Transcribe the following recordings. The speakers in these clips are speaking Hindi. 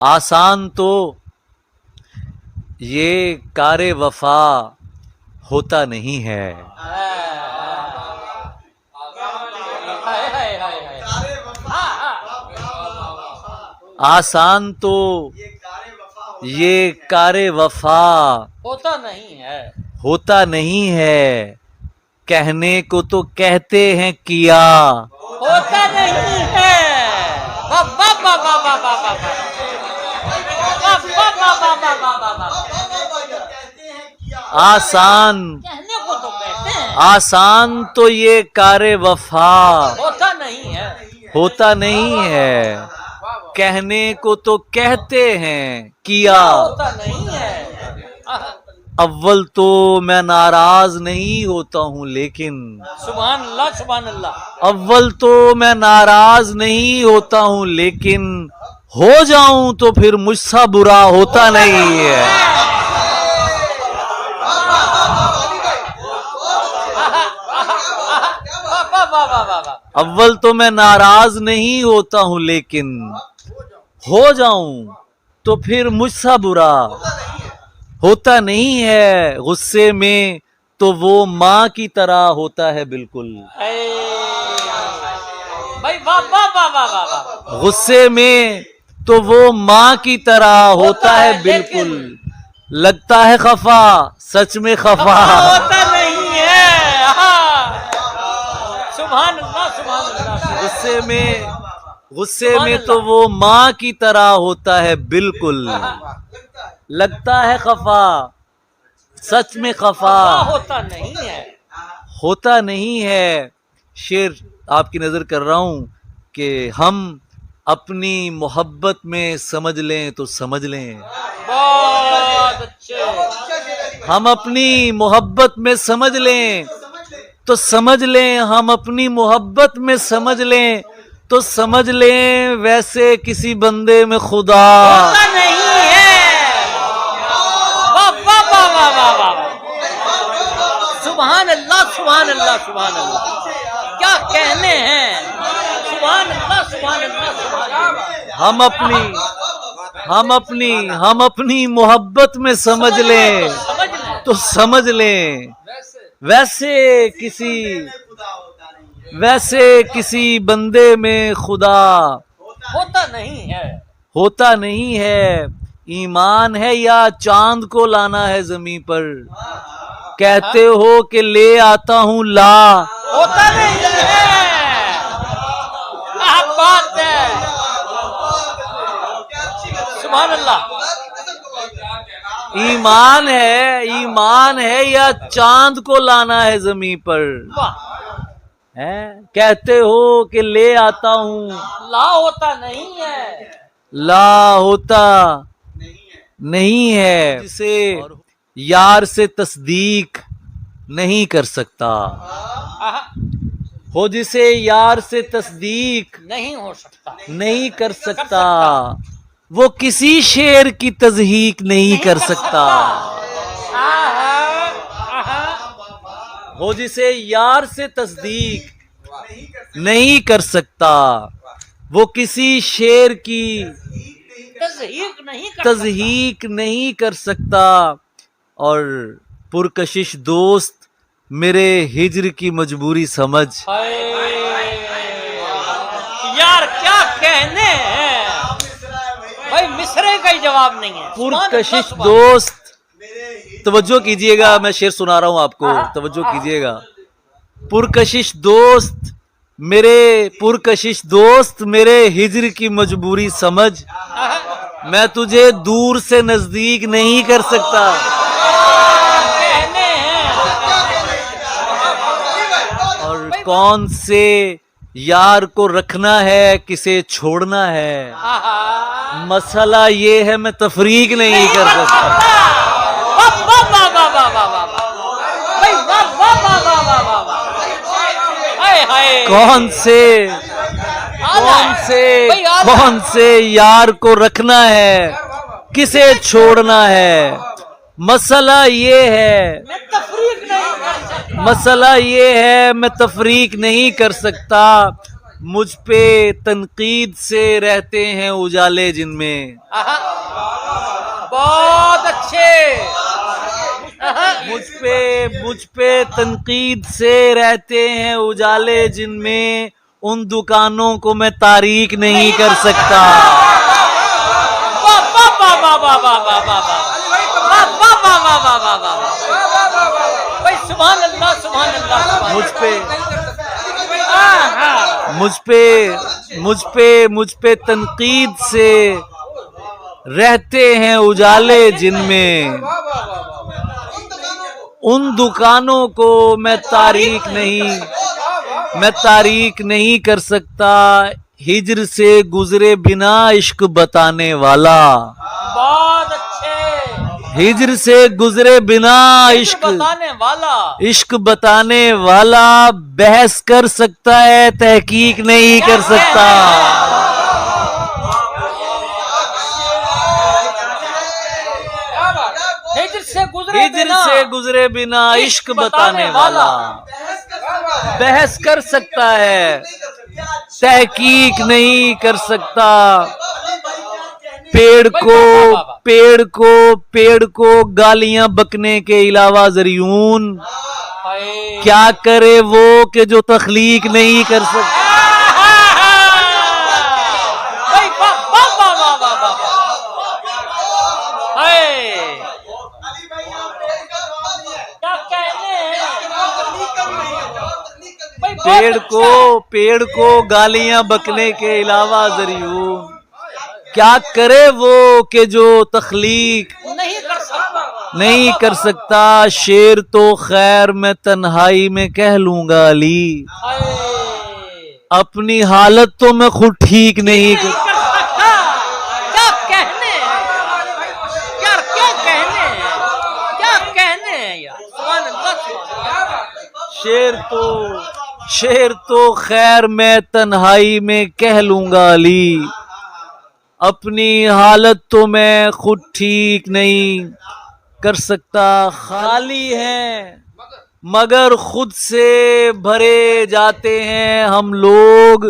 आसान तो ये कारे वफा होता नहीं है। आसान तो ये कारे वफा होता नहीं है, होता नहीं है। कहने को तो कहते हैं किया, होता नहीं है। वाह वाह वाह वाह वाह वाह वाह वाह वाह वाह वाह वाह वाह वाह। आसान कहने को तो कहते हैं, आसान तो ये कारे वफा होता नहीं है। होता नहीं है। कहने को तो कहते हैं किया। होता नहीं है। अव्वल तो मैं नाराज नहीं होता हूँ लेकिन, सुभान अल्लाह सुभान अल्लाह। अव्वल तो मैं नाराज नहीं होता हूँ लेकिन हो जाऊं तो फिर मुझसे बुरा होता नहीं है। अव्वल तो मैं नाराज नहीं होता हूँ लेकिन हो जाऊं तो फिर मुझसे बुरा होता नहीं है। गुस्से में तो वो माँ की तरह होता है बिल्कुल। भाई वाह वाह वाह वाह वाह वाह। गुस्से में तो वो माँ की तरह होता है बिल्कुल। लगता है खफा, सच में खफा होता नहीं है। सुभान अल्लाह सुभान अल्लाह। गुस्से में तो वो माँ की तरह होता है बिल्कुल। लगता है खफा, सच में खफा होता नहीं है, होता नहीं है। शेर आपकी नजर कर रहा हूं कि हम अपनी मोहब्बत में समझ लें तो समझ लें। बहुत अच्छे। हम अपनी मोहब्बत में समझ लें तो समझ लें, हम अपनी मोहब्बत में समझ लें तो समझ लें, वैसे किसी बंदे में खुदा होता नहीं है। वाह वाह वाह वाह वाह वाह। सुभान अल्लाह सुभान अल्लाह सुभान अल्लाह। क्या कहने हैं। सुभान अल्लाह सुभान अल्लाह सुभान अल्लाह। हम अपनी मोहब्बत में समझ लें तो समझ लें, वैसे किसी बंदे में खुदा होता नहीं है। ईमान है या चांद को लाना है जमीन पर, कहते हो कि ले आता हूं ला होता नहीं है। क्या बात है। सुभान अल्लाह। ईमान है या चांद को लाना है जमीन पर, है कहते हो कि ले आता हूं ला होता नहीं है। ला होता नहीं है। जिसे यार से तस्दीक नहीं कर सकता हो, जिसे यार से तस्दीक नहीं हो सकता, नहीं कर सकता, वो किसी शेर की तज़हीक नहीं कर सकता। हो जिसे यार से तस्दीक नहीं कर सकता, वो किसी शेर की तज़हीक नहीं कर सकता। और पुरकशिश दोस्त मेरे हिज्र की मजबूरी समझ। यार क्या कहने हैं भाई, मिसरे का ही जवाब नहीं है। पुरकशिश दोस्त, तवज्जो कीजिएगा, मैं शेर सुना रहा हूं आपको, तवज्जो कीजिएगा। पुरकशिश दोस्त मेरे हिज्र की मजबूरी समझ, मैं तुझे दूर से नजदीक नहीं कर सकता। और कौन से यार को रखना है किसे छोड़ना है, मसला ये है मैं तफरीक नहीं कर सकता। कौन से यार को रखना है किसे छोड़ना है, मसला ये है मैं तफरीक नहीं कर सकता। मुझ पे तनकीद से रहते हैं उजाले जिनमें, आहा, बहुत अच्छे। आहा, मुझ पे तनकीद से रहते हैं उजाले जिनमें, उन दुकानों को मैं तारीक नहीं कर सकता। वाह वाह वाह वाह वाह वाह वाह वाह वाह वाह वाह वाह वाह वाह वाह वाह। भाई सुभान अल्लाह सुभान अल्लाह सुभान मुझ पे आहा, मुझ पे तनकीद से रहते हैं उजाले जिनमें, उन दुकानों को मैं तारीक नहीं कर सकता। हिज्र से गुजरे बिना इश्क बताने वाला, बहुत अच्छे। हिज्र से गुजरे बिना इश्क बताने वाला बहस कर सकता है, तहकीक नहीं कर सकता। हिज्र से गुजरे बिना इश्क बताने वाला बहस कर सकता है, तहकीक नहीं कर सकता। पेड़ को गालियां बकने के अलावा जरियून क्या करे वो कि जो तख्लीक नहीं कर सकता। पेड़ को गालियां बकने के अलावा जरियून क्या करे वो कि जो तख्लीक नहीं कर सकता। शेर तो खैर मैं तन्हाई में कह लूंगा अली, अपनी हालत तो मैं खुद ठीक नहीं कर सकता। क्या कहने यार, क्या कहने यार। सुभान अल्लाह। शेर तो खैर मैं तन्हाई में कह लूंगा अली, अपनी हालत तो मैं खुद ठीक नहीं कर सकता। खाली हैं मगर खुद से भरे जाते हैं हम लोग,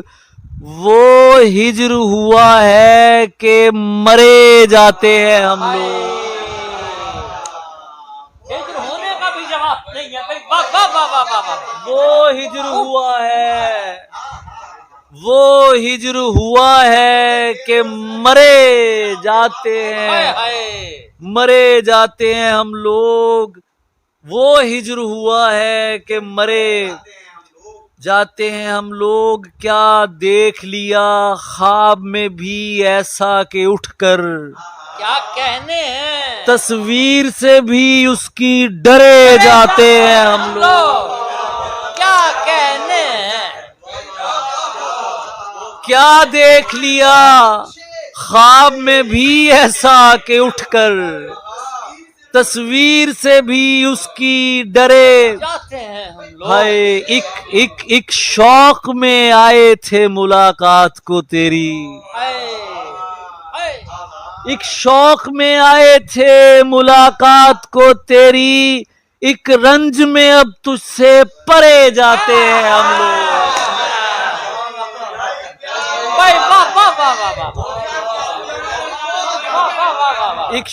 वो हिज्र हुआ है कि मरे जाते हैं हम लोग। हिज्र होने का भी जवाब नहीं है भाई। वाह वाह वाह वाह वाह। वो हिज्र हुआ है कि मरे जाते हैं हम लोग। वो हिज्र हुआ है कि मरे जाते हैं हम लोग। क्या देख लिया ख्वाब में भी ऐसा कि उठकर, क्या कहने हैं, तस्वीर से भी उसकी डरे जाते हैं हम लोग। क्या कहने हैं। क्या देख लिया ख्वाब में भी ऐसा कि उठकर, तस्वीर से भी उसकी डरे जाते हैं हम लोग। हाय एक शौक में आए थे मुलाकात को तेरी, एक शौक में आए थे मुलाकात को तेरी, एक रंज में अब तुझसे परे जाते हैं हम लोग। एक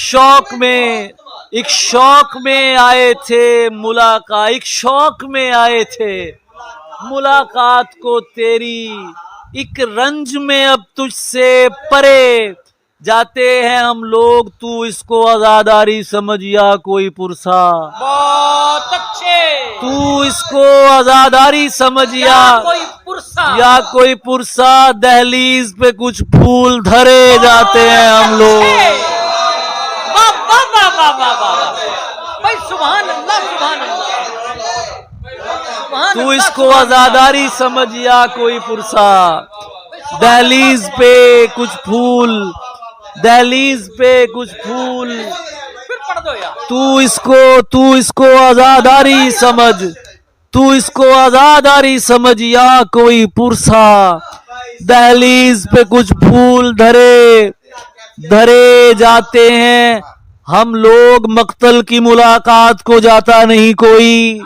शौक में आए थे मुलाकात, एक शौक में आए थे मुलाकात को तेरी, एक रंज में अब तुझसे परे जाते हैं हम लोग। तू इसको आजादारी समझ या कोई पुरसा, बहुत अच्छे। तू इसको आजादारी समझ या कोई पुरसा, दहलीज पे कुछ फूल धरे जाते हैं हम लोग। भाई सुभान अल्लाह सुभान अल्लाह। तू इसको आजादारी समझ या कोई पुरसा, दहलीज पे कुछ फूल, दहलीज पे कुछ फूल। तू इसको आजादारी समझ, तू इसको आजादारी समझ या कोई पुरसा, दहलीज पे कुछ फूल धरे जाते हैं हम लोग। मक्तल की मुलाकात को जाता नहीं कोई,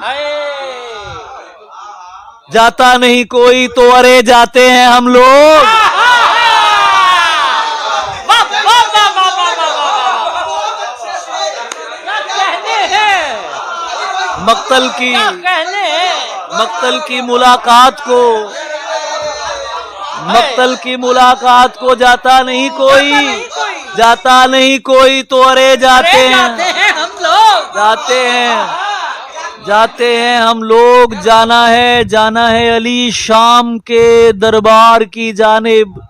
जाता नहीं कोई तो अरे जाते हैं हम लोग। मक्तल की मुलाकात को जाता नहीं कोई तो अरे जाते हैं हम लोग। जाते हैं हम लोग। जाना है अली शाम के दरबार की जानिब।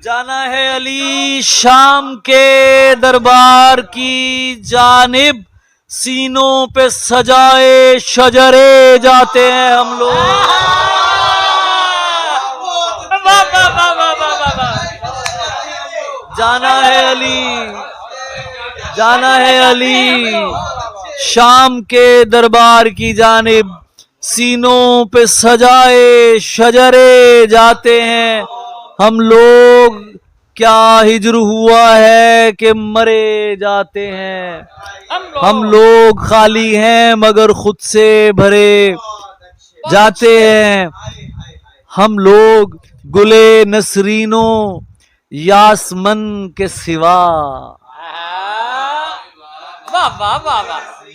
जाना है अली शाम के दरबार की जानिब। सीनों पे सजाए शजरे जाते हैं हम लोग। जाना है अली शाम के दरबार की जानिब। सीनों पे सजाए शजरे जाते हैं हम लोग। क्या हिज्र हुआ है कि मरे जाते हैं हम लोग। खाली हैं मगर खुद से भरे जाते हैं हम लोग। गुले नसरीनो यासमन के सिवा।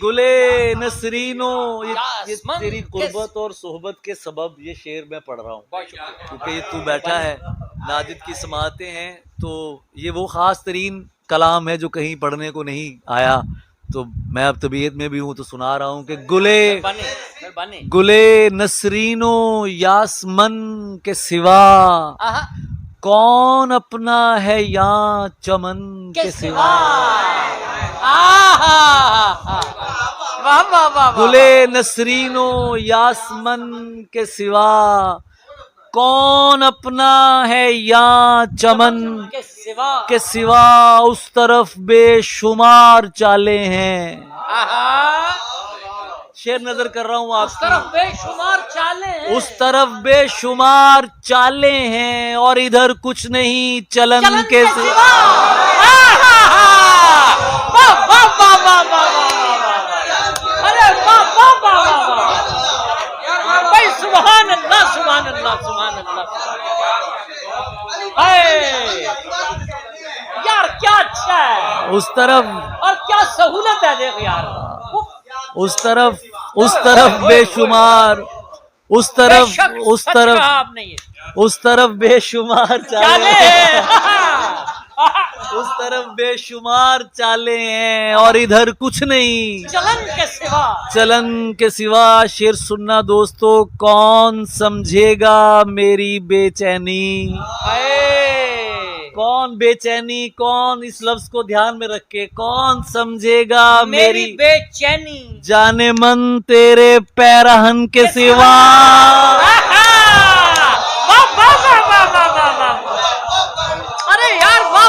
गुले नसरीनो। ये तेरी कुर्बत और सोहबत के सबब ये शेर मैं पढ़ रहा हूँ, क्योंकि ये तू बैठा है, नाजिद की समातें हैं, तो ये वो खास तरीन कलाम है जो कहीं पढ़ने को नहीं आया। तो मैं अब तबीयत में भी हूँ तो सुना रहा हूँ कि गुले नसरीनो यासमन के सिवा कौन अपना है यहाँ चमन के सिवा। गुले नसरीनो यासमन के सिवा कौन अपना है यहाँ चमन के सिवा। उस तरफ बेशुमार चाले हैं। शेर नजर कर रहा हूँ आप। उस तरफ बेशुमार चाले हैं और इधर कुछ नहीं चलन के सिवा। अरे भाई सुभान अल्लाह सुभान अल्लाह सुभान अल्लाह। यार क्या अच्छा है उस तरफ, और क्या सहूलत है देख यार। उस तरफ बेशुमार, उस तरफ बेशुमार चाले उस तरफ बेशुमार चाले हैं और इधर कुछ नहीं चलन के सिवा। शेर सुनना दोस्तों। कौन समझेगा मेरी बेचैनी। कौन बेचैनी, कौन, इस लफ्ज को ध्यान में रख के, कौन समझेगा मेरी बेचैनी। जाने मन तेरे पैरहन के सिवा। अरे यार वाह।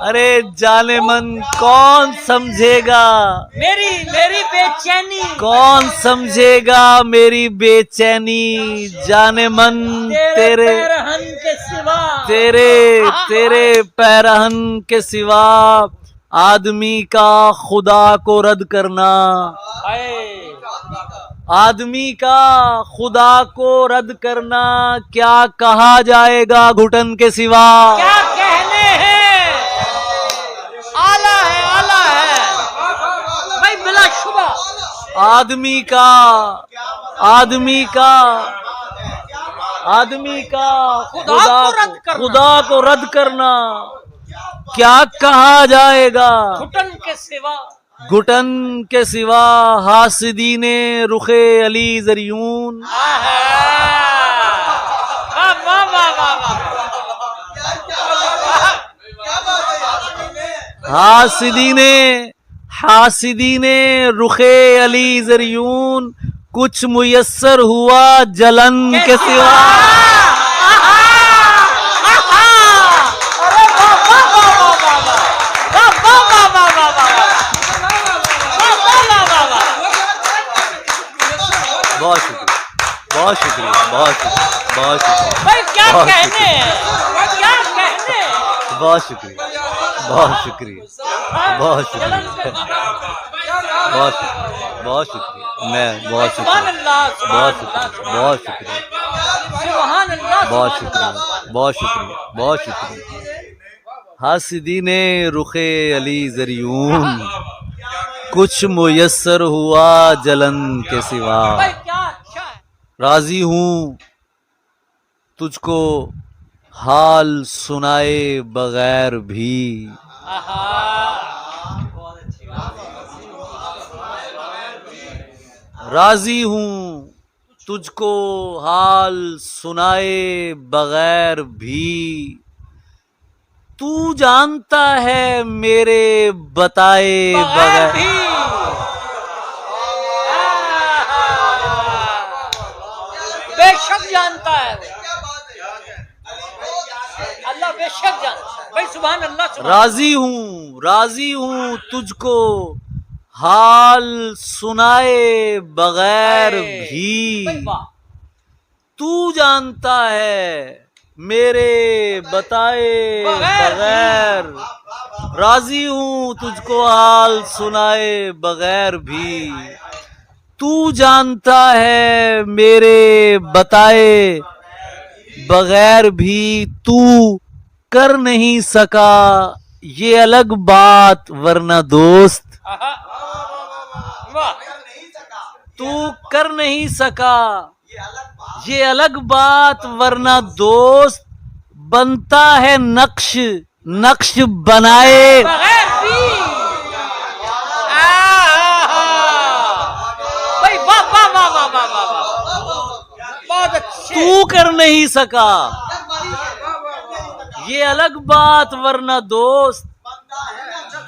अरे जाने मन कौन समझेगा मेरी बेचैनी। कौन समझेगा मेरी बेचैनी। जाने मन तेरे पैरहन के सिवा। तेरे पैरहन के सिवा। आदमी का खुदा को रद्द करना। आदमी का खुदा को रद्द करना। क्या कहा जाएगा घुटन के सिवा। क्या कहने हैं। आला है भाई बिला शुबा। आदमी का खुदा को रद्द करना। क्या कहा जाएगा घुटन के सिवा। हासिदीने रुखे अली जरियून। हासिदीने रुखे अली जरियून। कुछ मुयस्सर हुआ जलन के सिवा। बहुत शुक्रिया। भाई क्या कहने हैं। बहुत शुक्रिया। बहुत शुक्रिया, बहुत शुक्रिया, बहुत शुक्रिया, बहुत शुक्रिया, मैं बहुत सुभान शुक्रिया, अल्लाह, बहुत सुभान शुक्रिया, बहुत शुक्रिया, सुभान अल्लाह, बहुत सुभान शुक्रिया, अल्लाह। बहुत शुक्रिया, बहुत शुक्रिया। हासिदीने रुखे अली ज़रियून, कुछ मुयस्सर हुआ जलन के सिवा। भाई क्या अच्छा है। राजी हूँ तुझको हाल सुनाए बगैर भी। आहा। राजी हूँ तुझको हाल सुनाए बगैर भी। तू जानता है मेरे बताए बगैर बगैर। भी। बेशक जानता है वो। अल्लाह बेशक जानता है भाई। सुभान अल्लाह, सुभान राजी हूँ तुझको हाल सुनाए बगैर भी। भाई वाह। तू जानता है मेरे बताए बगैर बगैर। राजी हूँ तुझको हाल सुनाए बगैर भी। तू जानता है मेरे बताए बगैर भी। तू कर नहीं सका ये अलग बात वरना दोस्त। आहा। वाह। तू कर नहीं सका ये अलग बात वरना दोस्त। बनता है नक्श नक्श बनाए। बगैर भी। भाई वाह वाह वाह वाह वाह वाह वाह। बहुत अच्छे। तू कर नहीं सका ये अलग बात वरना दोस्त।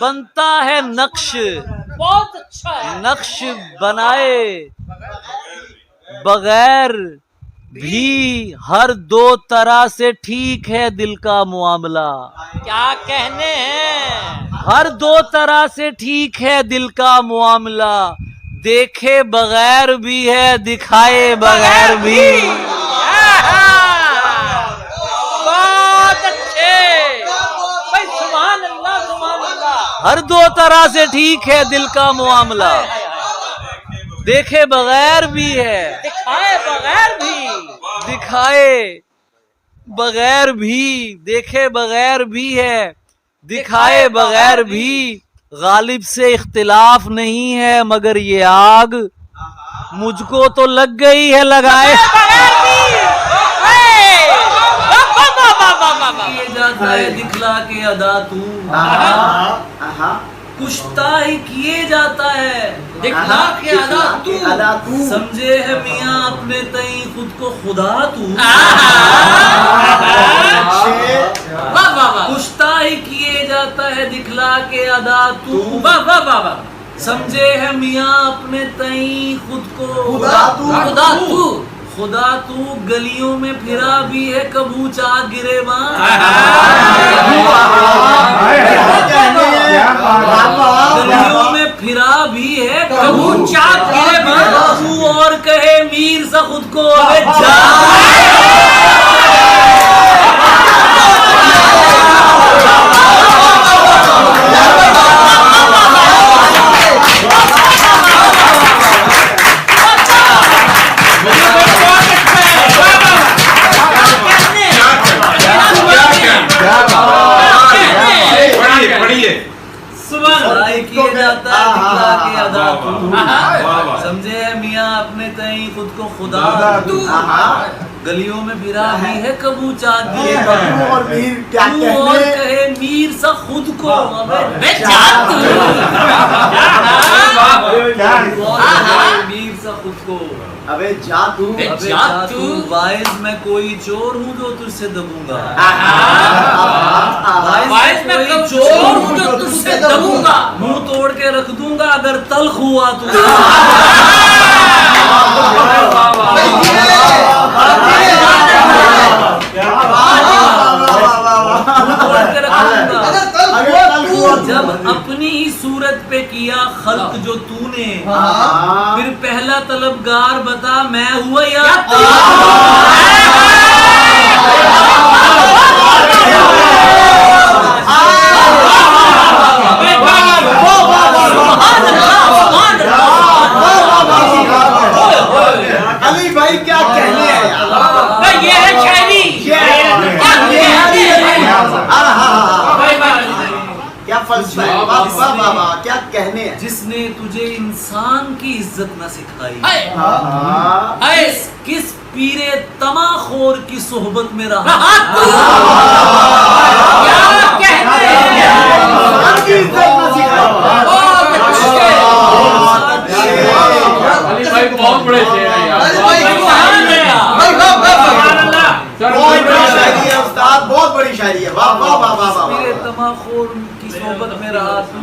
बनता है नक्श बहुत अच्छा है। नक्श बनाए बगैर भी। हर दो तरह से ठीक है दिल का मामला। क्या कहने हैं। हर दो तरह से ठीक है दिल का मामला। देखे बगैर भी है दिखाए बगैर भी। बहुत अच्छे भाई। सुभान अल्लाह, सुभान अल्लाह। हर दो तरह से ठीक है दिल का मामला। देखे बगैर भी है दिखाए बगैर भी। दिखाए बगैर भी। देखे बगैर भी है दिखाए बगैर भी। गालिब से इख्तिलाफ नहीं है मगर ये आग मुझको तो लग गई है लगाए बगैर भी। किए जाता है दिखला के अदा तू। कुश्ता ही किए जाता है दिखला के अदा तू। समझे है मियाँ अपने तई खुद को खुदा तू। वाह वाह वाह। कुश्ता ही किए जाता है दिखला के अदा तू। वाह वाह वाह वाह। समझे है मियाँ अपने तई खुद को खुदा तू। खुदा तू। गलियों में फिरा भी है कबू चा गिरेबान। गलियों में फिरा भी है कबू चा गिरेबान। तू और कहे मीर सा खुद को अबे जा। किया जाता है दिखला के अदा तू। समझे है मियाँ अपने तई खुद को खुदा तू। गलियों में फिरा भी है कबू चाँद तू और मीर क्या तू और कहने। कहे मीर सा खुद को अबे जा तू। क्या मीर सा खुद को अबे जा तू। अबे अबे जा जा तू। तू। वाइज मैं कोई चोर हूँ जो तुझसे दबूंगा। वाइज मैं कोई चोर हूँ जो तुझसे दबूंगा। मुंह तोड़ के रख दूंगा अगर तल्ख हुआ तू। जब अपनी ही सूरत पे किया खल्क जो तूने, फिर पहला तलबगार बता मैं हुआ या तू? फलसफा है, वाह वाह वाह वाह, क्या कहने हैं। जिसने तुझे इंसान की इज्जत न सिखाई, हाय हाँ। हाय किस पीरे तमाखोर की सोहबत में रहा, क्या कहते हैं। इंसान की इज्जत न सिखाई। बहुत अच्छे। अली भाई बहुत बड़े शेर हैं यार। सुभान अल्लाह। बहुत बड़ी शायरी है उस्ताद, बहुत बड़ी शायरी है, वाह वाह वाह वाह वाह। पीरे तमाखोर की सोहबत में रहा, तू